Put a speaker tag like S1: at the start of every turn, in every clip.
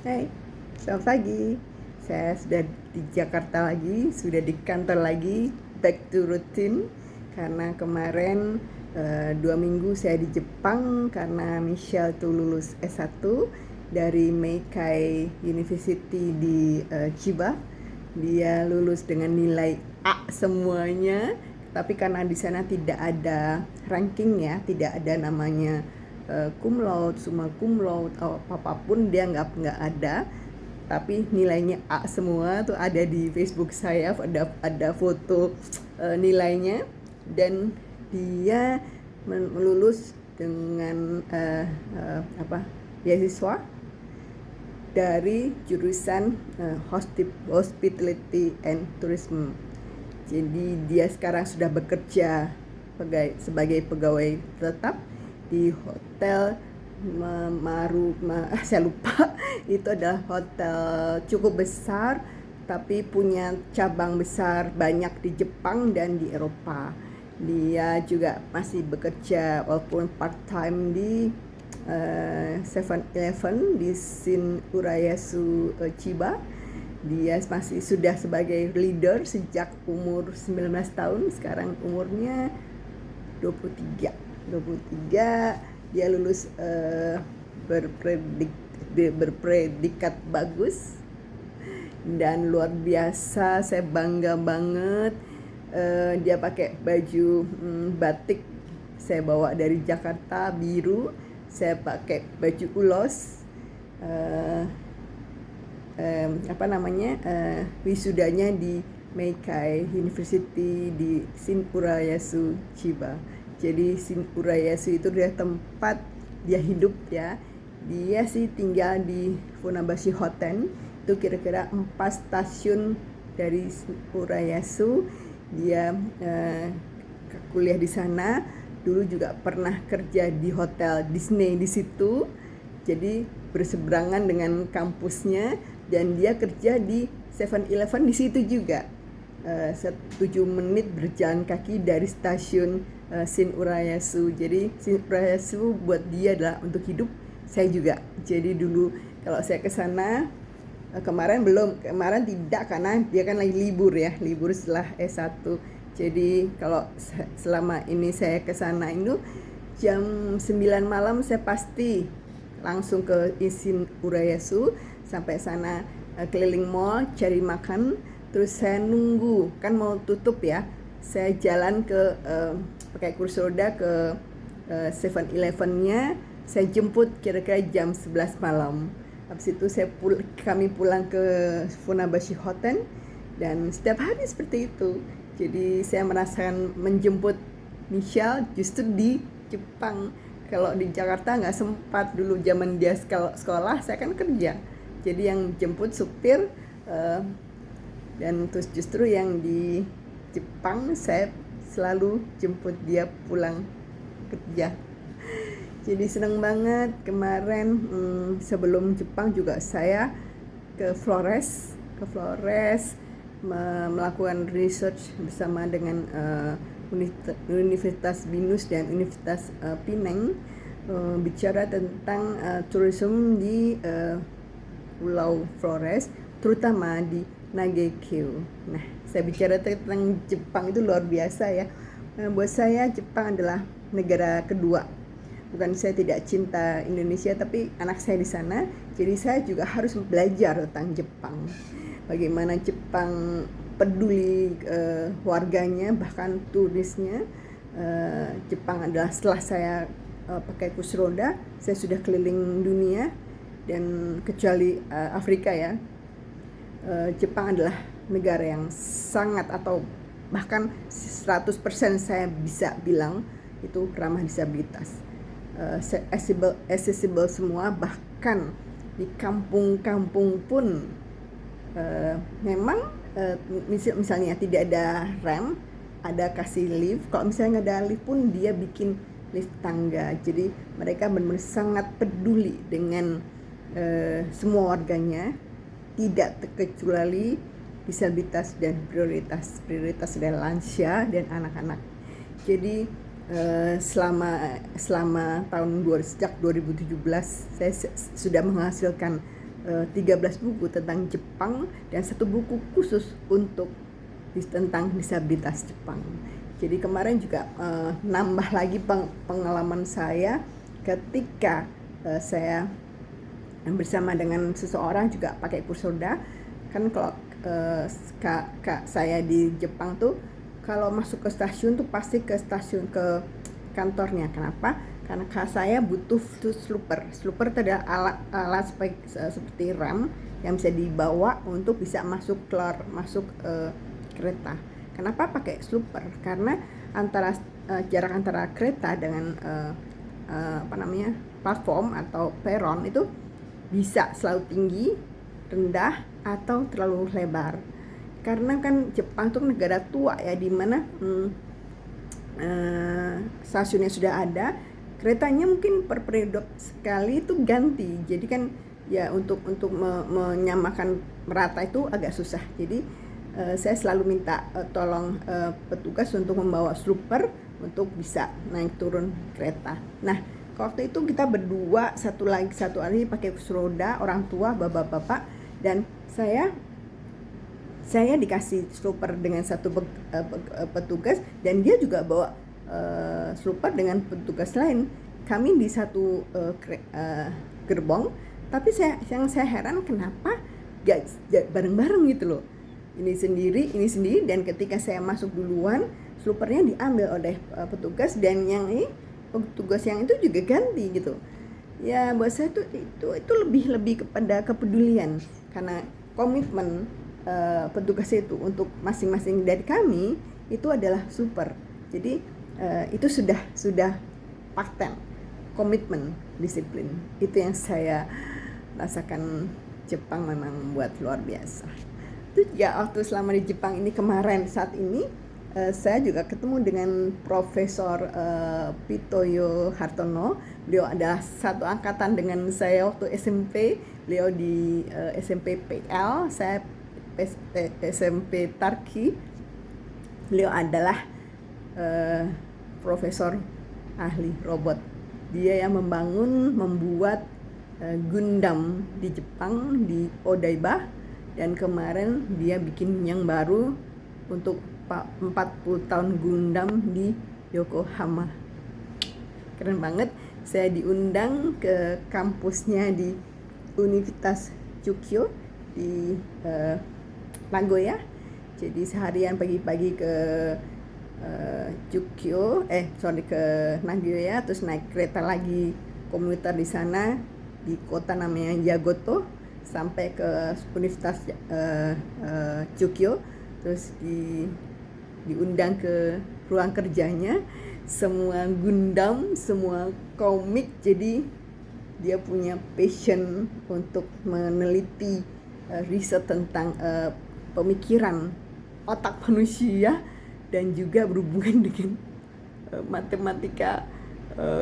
S1: Hai, selamat pagi. Saya sudah di Jakarta lagi, sudah di kantor lagi, back to routine. Karena kemarin 2 minggu saya di Jepang karena Michelle tuh lulus S1 dari Meikai University di Chiba. Dia lulus dengan nilai A semuanya, tapi karena di sana tidak ada ranking ya, tidak ada namanya cum laude, summa cum laude, atau apapun dia nggak ada, tapi nilainya A semua tuh ada di Facebook saya, ada foto nilainya, dan dia melulus dengan beasiswa dari jurusan Hospitality and Tourism. Jadi dia sekarang sudah bekerja sebagai pegawai tetap di hotel saya lupa itu adalah hotel cukup besar tapi punya cabang besar banyak di Jepang dan di Eropa. Dia juga masih bekerja walaupun part time di 7-Eleven di Shin Urayasu Chiba. Dia masih sudah sebagai leader sejak umur 19 tahun, sekarang umurnya 23. Dia lulus berpredikat bagus dan luar biasa. Saya bangga banget. Dia pakai baju batik saya bawa dari Jakarta biru. Saya pakai baju ulos. Wisudanya di Meikai University di Shin Urayasu Chiba. Jadi Shin Urayasu itu dia tempat dia hidup ya. Dia sih tinggal di Funabashi Hoten, itu kira-kira 4 stasiun dari Shin Urayasu. Dia kuliah di sana. Dulu juga pernah kerja di hotel Disney di situ. Jadi berseberangan dengan kampusnya, dan dia kerja di 7-Eleven di situ juga. 7 menit berjalan kaki dari stasiun Shin Urayasu. Jadi Shin Urayasu buat dia adalah untuk hidup, saya juga. Jadi dulu kalau saya ke sana, kemarin tidak, karena dia kan lagi libur setelah S1. Jadi kalau selama ini saya ke sana itu jam 9 malam saya pasti langsung ke Shin Urayasu. Sampai sana keliling mall cari makan, terus saya nunggu, kan mau tutup ya, saya jalan ke pakai kursi roda ke 7-Eleven-nya. Saya jemput kira-kira jam 11 malam. Habis itu kami pulang ke Funabashi Hotel, dan setiap hari seperti itu. Jadi saya merasakan menjemput Michelle justru di Jepang. Kalau di Jakarta nggak sempat, dulu zaman dia sekolah, saya kan kerja. Jadi yang jemput supir, dan terus justru yang di Jepang saya selalu jemput dia pulang kerja. Jadi senang banget. Kemarin sebelum Jepang juga saya ke Flores melakukan research bersama dengan Universitas Binus dan Universitas Penang, bicara tentang tourism di Pulau Flores, terutama di Nagekyo. Nah, saya bicara tentang Jepang itu luar biasa ya. Buat saya Jepang adalah negara kedua. Bukan saya tidak cinta Indonesia, tapi anak saya di sana, jadi saya juga harus belajar tentang Jepang. Bagaimana Jepang peduli warganya, bahkan turisnya. Jepang adalah, setelah saya pakai kursi roda, saya sudah keliling dunia, dan kecuali Afrika ya, Jepang adalah negara yang sangat, atau bahkan 100% saya bisa bilang itu ramah disabilitas. Accessible semua, bahkan di kampung-kampung pun memang misalnya tidak ada rem, ada kasih lift. Kalau misalnya nggak ada lift pun dia bikin lift tangga. Jadi mereka benar-benar sangat peduli dengan semua warganya, tidak terkecuali disabilitas dan prioritas adalah lansia dan anak-anak. Jadi selama tahun sejak 2017 saya sudah menghasilkan 13 buku tentang Jepang dan 1 buku khusus untuk tentang disabilitas Jepang. Jadi kemarin juga nambah lagi pengalaman saya ketika saya bersama dengan seseorang juga pakai kursi roda. Kan kalau kak saya di Jepang tuh kalau masuk ke stasiun tuh pasti ke stasiun ke kantornya. Kenapa? Karena kak saya butuh slooper. Slooper itu adalah alat seperti ram yang bisa dibawa untuk bisa masuk kereta. Kenapa pakai slooper? Karena jarak antara kereta dengan platform atau peron itu bisa selalu tinggi, rendah, atau terlalu lebar. Karena kan Jepang itu negara tua ya, dimana stasiunnya sudah ada, keretanya mungkin per periode sekali itu ganti. Jadi kan ya untuk menyamakan merata itu agak susah. Jadi saya selalu minta tolong petugas untuk membawa slooper untuk bisa naik turun kereta. Nah, waktu itu kita berdua, satu lagi pakai kursi roda, orang tua, bapak-bapak, dan saya dikasih slooper dengan satu petugas, dan dia juga bawa slooper dengan petugas lain. Kami di satu gerbong, tapi yang saya heran kenapa gak bareng-bareng gitu loh. Ini sendiri, dan ketika saya masuk duluan, sloopernya diambil oleh petugas, dan yang ini petugas yang itu juga ganti gitu. Ya buat saya itu lebih kepada kepedulian, karena komitmen petugas itu untuk masing-masing dari kami itu adalah super. Jadi itu sudah paten, komitmen, disiplin. Itu yang saya rasakan. Jepang memang buat luar biasa. Itu ya, waktu selama di Jepang ini kemarin, saat ini saya juga ketemu dengan Profesor Pitoyo Hartono. Beliau adalah satu angkatan dengan saya waktu SMP. Beliau di SMP PL, saya SMP Tarki. Beliau adalah profesor ahli robot. Dia yang membuat Gundam di Jepang, di Odaiba, dan kemarin dia bikin yang baru untuk 40 tahun Gundam di Yokohama. Keren banget. Saya diundang ke kampusnya di Universitas Chukyo di Nagoya. Jadi seharian pagi-pagi ke ke Nagoya, terus naik kereta lagi komuter di sana di kota namanya Yagoto sampai ke Universitas Chukyo, terus diundang ke ruang kerjanya, semua Gundam, semua komik. Jadi dia punya passion untuk meneliti riset tentang pemikiran otak manusia dan juga berhubungan dengan matematika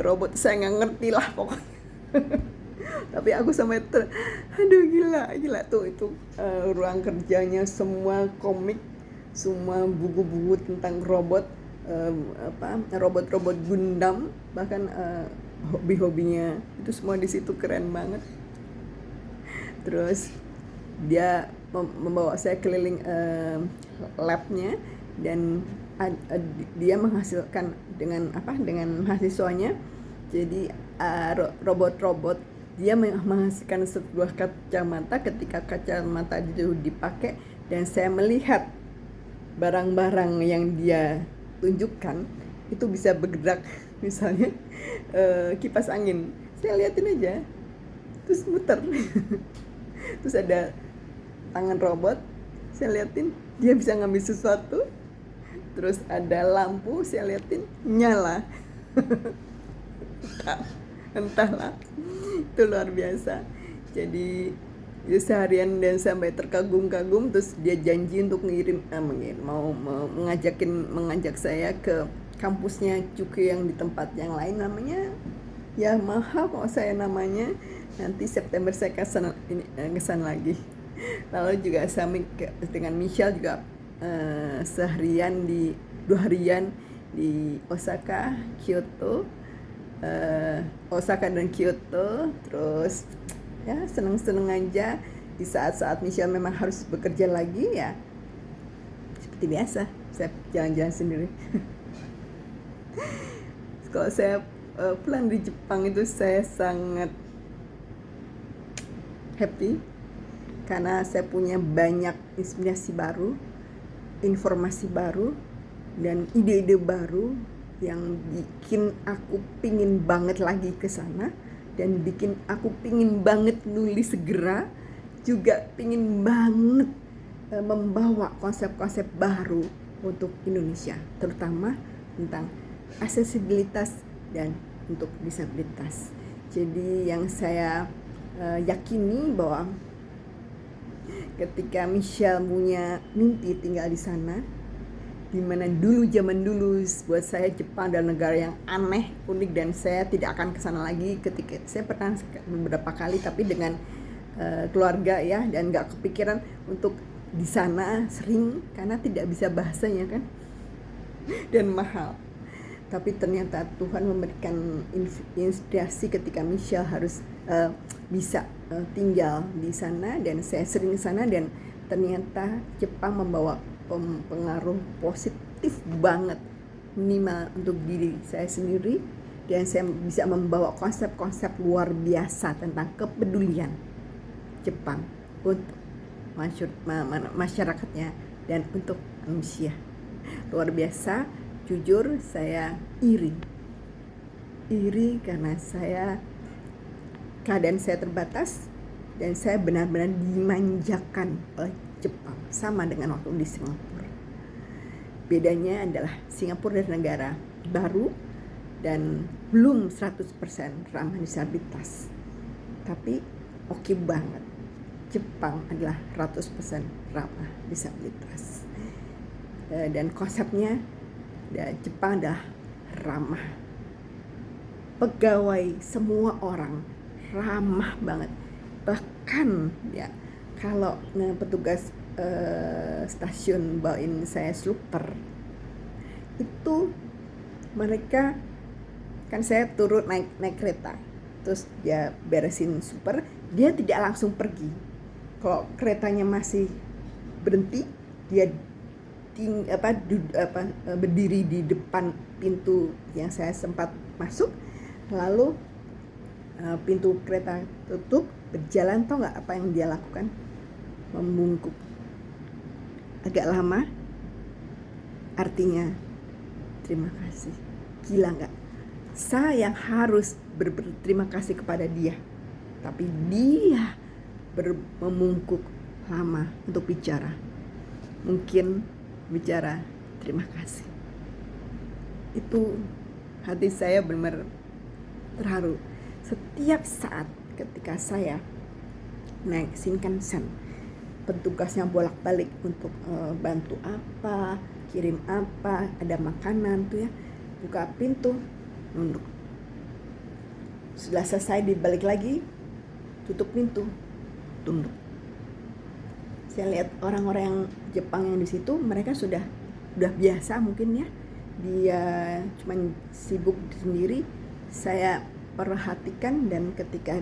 S1: robot. Saya nggak ngerti lah pokoknya. Tapi aku sampai gila tuh itu ruang kerjanya, semua komik, semua buku-buku tentang robot, robot Gundam, bahkan hobi-hobinya itu semua di situ. Keren banget. Terus dia membawa saya keliling labnya, dan dia menghasilkan dengan mahasiswanya. Jadi robot dia menghasilkan sebuah kacamata. Ketika kacamata itu dipakai dan saya melihat barang-barang yang dia tunjukkan itu bisa bergerak, misalnya kipas angin, saya liatin aja terus muter. Terus ada tangan robot, saya liatin dia bisa ngambil sesuatu. Terus ada lampu, saya liatin nyala. Entahlah, itu luar biasa. Jadi dia seharian dan sampai terkagum-kagum. Terus dia janji untuk mengajak saya ke kampusnya Chukyo yang di tempat yang lain, namanya Yamaha kok saya namanya. Nanti September saya kesan lagi. Lalu juga saya dengan Michelle juga seharian di 2 harian di Osaka, Kyoto, Osaka dan Kyoto. Terus ya seneng-seneng aja. Di saat-saat Michelle memang harus bekerja lagi, ya seperti biasa saya jalan-jalan sendiri. Kalau saya pulang di Jepang itu saya sangat happy karena saya punya banyak inspirasi baru, informasi baru, dan ide-ide baru yang bikin aku pingin banget lagi ke sana, dan bikin aku pingin banget nulis segera, juga pingin banget membawa konsep-konsep baru untuk Indonesia, terutama tentang aksesibilitas dan untuk disabilitas. Jadi yang saya yakini bahwa ketika Michelle punya mimpi tinggal di sana, dimana dulu zaman dulu buat saya Jepang adalah negara yang aneh, unik, dan saya tidak akan kesana lagi. Ketika saya pernah beberapa kali tapi dengan keluarga ya, dan nggak kepikiran untuk di sana sering karena tidak bisa bahasanya kan dan mahal. Tapi ternyata Tuhan memberikan inspirasi ketika Michelle harus bisa tinggal di sana, dan saya sering ke sana, dan ternyata Jepang membawa pengaruh positif banget minimal untuk diri saya sendiri, dan saya bisa membawa konsep-konsep luar biasa tentang kepedulian Jepang untuk masyarakatnya dan untuk manusia. Luar biasa. Jujur saya iri karena keadaan saya terbatas dan saya benar-benar dimanjakan oleh Jepang, sama dengan waktu di Singapura. Bedanya adalah Singapura adalah negara baru dan belum 100% ramah disabilitas, tapi oke banget. Jepang adalah 100% ramah disabilitas, dan konsepnya Jepang adalah ramah. Pegawai semua orang ramah banget. Bahkan ya kalau petugas stasiun bawain saya slooper itu, mereka kan saya turun naik kereta, terus dia beresin slooper, dia tidak langsung pergi. Kalau keretanya masih berhenti, dia berdiri di depan pintu yang saya sempat masuk, lalu pintu kereta tutup, berjalan. Tau nggak apa yang dia lakukan? Membungkuk agak lama, artinya terima kasih. Gila nggak? Saya yang harus berterima kasih kepada dia, tapi dia memungkuk lama untuk bicara, mungkin bicara terima kasih. Itu hati saya benar-benar terharu. Setiap saat ketika saya naik Shinkansen, petugasnya bolak-balik untuk bantu apa, kirim apa, ada makanan tuh ya, buka pintu, nunduk. Sudah selesai dibalik lagi, tutup pintu, tunduk. Saya lihat orang-orang yang Jepang yang di situ, mereka sudah biasa mungkin ya, dia cuman sibuk sendiri. Saya perhatikan, dan ketika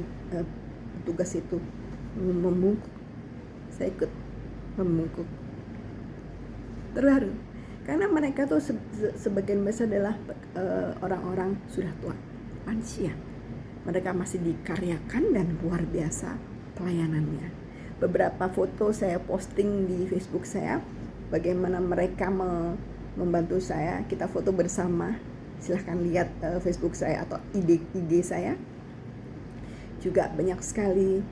S1: petugas itu membungkuk, saya ikut membungkuk. Terharu karena mereka tuh sebagian besar adalah orang-orang sudah tua, lansia. Mereka masih dikaryakan dan luar biasa pelayanannya. Beberapa foto saya posting di Facebook saya, bagaimana mereka membantu saya. Kita foto bersama, silahkan lihat Facebook saya atau IG saya. Juga banyak sekali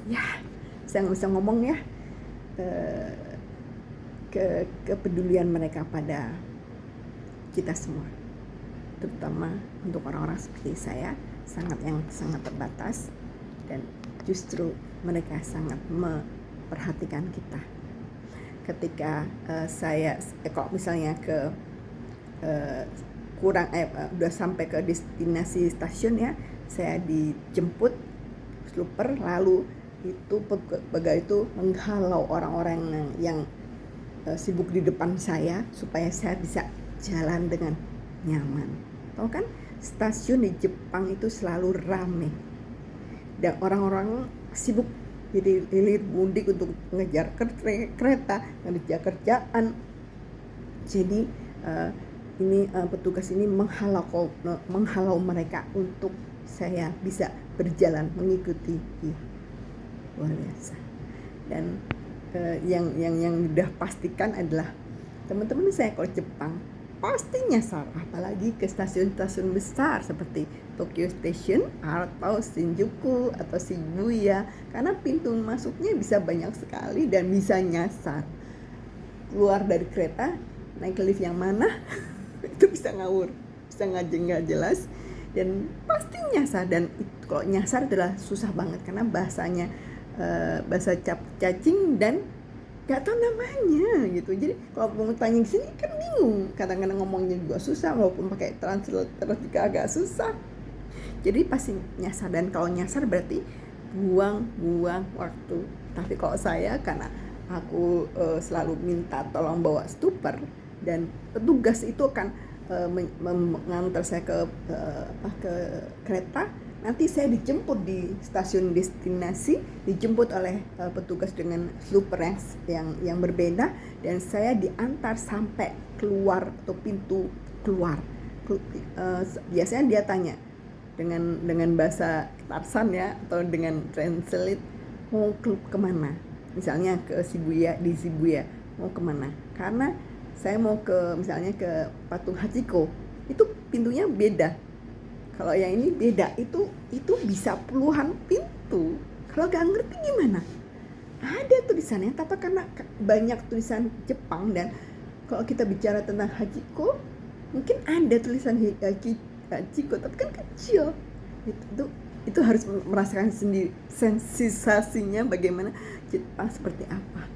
S1: ya saya nggak bisa ngomong ya, kepedulian mereka pada kita semua, terutama untuk orang-orang seperti saya sangat terbatas, dan justru mereka sangat memperhatikan kita. Ketika saya kalau misalnya udah sampai ke destinasi stasiun ya, saya dijemput slooper, lalu itu pegawai itu menghalau orang-orang yang sibuk di depan saya supaya saya bisa jalan dengan nyaman. Tahu kan, stasiun di Jepang itu selalu ramai. dan orang-orang sibuk jadi hilir mudik untuk mengejar kereta, mengejar kerjaan. Jadi petugas ini menghalau mereka untuk saya bisa berjalan mengikuti. Luar biasa. Dan yang udah pastikan adalah teman-teman saya kalau Jepang pasti nyasar, apalagi ke stasiun-stasiun besar seperti Tokyo Station atau Shinjuku atau Shibuya, karena pintu masuknya bisa banyak sekali dan bisa nyasar. Keluar dari kereta, naik ke lift yang mana itu bisa ngawur, bisa nggak jelas, dan pasti nyasar. Dan kalau nyasar adalah susah banget karena bahasanya bahasa cacing dan gak tahu namanya gitu. Jadi kalau mau tanya di sini kan bingung, kadang-kadang ngomongnya juga susah, walaupun pakai translator juga agak susah. Jadi pasti nyasar, dan kalau nyasar berarti buang waktu. Tapi kalau saya, karena aku selalu minta tolong bawa stupper, dan petugas itu akan mengantar saya ke kereta. Nanti saya dijemput di stasiun destinasi, dijemput oleh petugas dengan stupper yang berbeda, dan saya diantar sampai keluar atau pintu keluar. Biasanya dia tanya dengan bahasa Tarsan ya, atau dengan translate, mau kemana, misalnya ke Shibuya, di Shibuya mau kemana, karena saya mau misalnya ke patung Hachiko, itu pintunya beda. Kalau yang ini beda, itu bisa puluhan pintu. Kalau gak ngerti gimana? Ada tulisannya, tapi karena banyak tulisan Jepang, dan kalau kita bicara tentang Hachiko, mungkin ada tulisan Hachiko, tapi kan kecil. Itu harus merasakan sendiri sensasinya bagaimana Jepang seperti apa.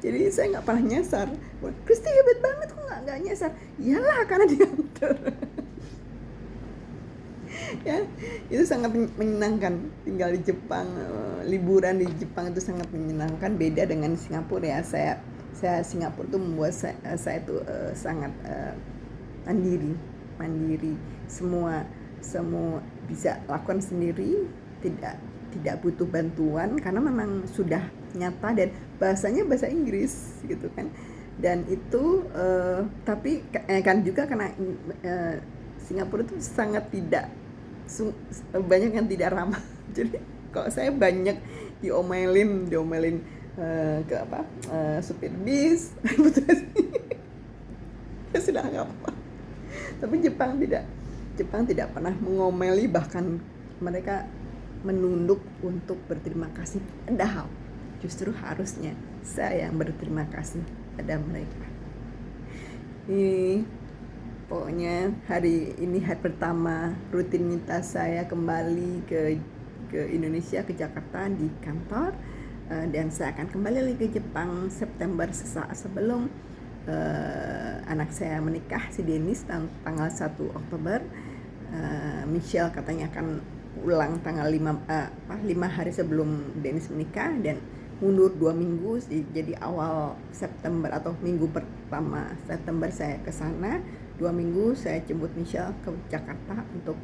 S1: Jadi saya nggak pernah nyasar. Kristi hebat banget, kok nggak nyasar? Iyalah, karena diantar. Ya, itu sangat menyenangkan tinggal di Jepang. Liburan di Jepang itu sangat menyenangkan, beda dengan Singapura ya. Saya Singapura itu membuat saya itu sangat mandiri, semua bisa lakukan sendiri, tidak butuh bantuan, karena memang sudah nyata, dan bahasanya bahasa Inggris gitu kan. Dan itu tapi kan juga karena Singapura itu sangat banyak yang tidak ramah. Jadi kalau saya banyak diomelin ke supir bis, ya sudah nggak apa-apa. Tapi Jepang tidak pernah mengomeli, bahkan mereka menunduk untuk berterima kasih. Padahal justru harusnya saya yang berterima kasih pada mereka. Pokoknya hari ini hari pertama rutinitas saya kembali ke Indonesia, ke Jakarta di kantor, dan saya akan kembali lagi ke Jepang September, sesaat sebelum anak saya menikah, si Denis, tanggal 1 Oktober. Michelle katanya akan pulang tanggal 5 hari sebelum Denis menikah, dan mundur 2 minggu, jadi awal September atau minggu pertama September saya ke sana. 2 minggu saya jemput Michelle ke Jakarta untuk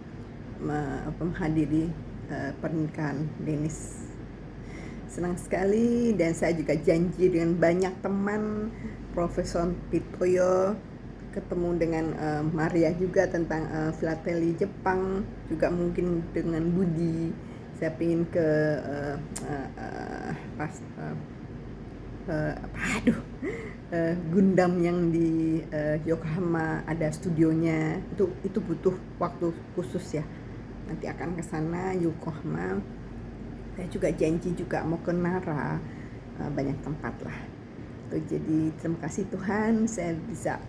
S1: menghadiri pernikahan Denis. Senang sekali, dan saya juga janji dengan banyak teman, Profesor Pitoyo, ketemu dengan Maria juga tentang filateli Jepang, juga mungkin dengan Budi. Saya ingin ke Gundam yang di Yokohama, ada studionya. Itu butuh waktu khusus ya. Nanti akan ke sana Yokohama. Saya juga janji juga mau ke Nara, banyak tempat lah. Jadi terima kasih Tuhan, saya bisa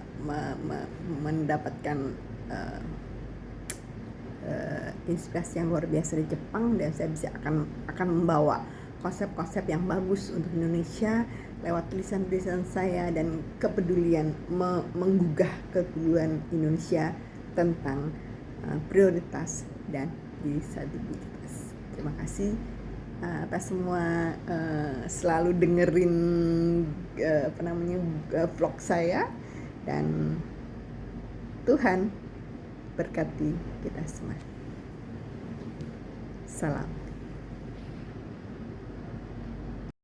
S1: mendapatkan inspirasi yang luar biasa di Jepang, dan saya bisa akan membawa konsep-konsep yang bagus untuk Indonesia lewat tulisan-tulisan saya, dan kepedulian, menggugah kepedulian Indonesia tentang prioritas dan disabilitas. Terima kasih atas semua selalu dengerin vlog saya, dan Tuhan berkati kita semua. Salam.